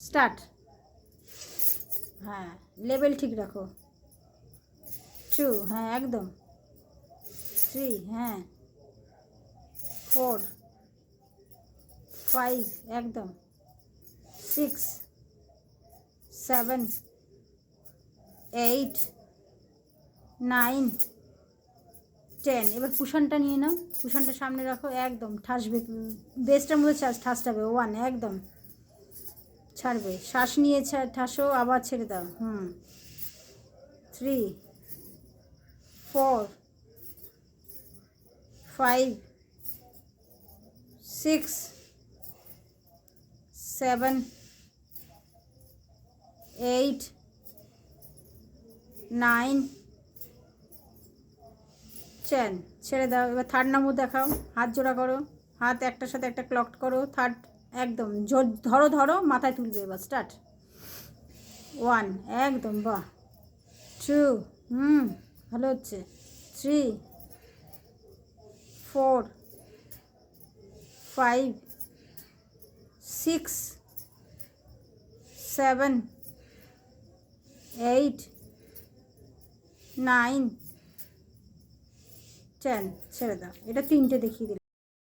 Start. হ্যাঁ, level ঠিক রাখো। 2, হ্যাঁ একদম। 3, হ্যাঁ। 4, 5, একদম। 6, 7, 8, 9, 10। এবার কুশনটা নিয়ে নাও, কুশনটা সামনে রাখো, একদম ঠাসবে, বেসটার মধ্যে ঠাসটাবে। 1, একদম ছাড়বে, শ্বাস নিয়ে ঠাসো, আবার ছেড়ে দাও। 3, 4, 5, 6, 7, 8, 9, 10। ছেড়ে দাও। এবার থার্ড নম্বর দেখাও, হাত জোড়া করো, হাত একটার সাথে একটা ক্লক করো। থার্ড, একদম ধরো ধরো, মাথায় তুলবে। এবার স্টার্ট। 1, একদম, বাহ। 2, ভালো হচ্ছে। 3, 4, 5, 6, 7, 8, 9, 10। ছেড়ে দাও। এটা 3টে দেখিয়ে দিলাম।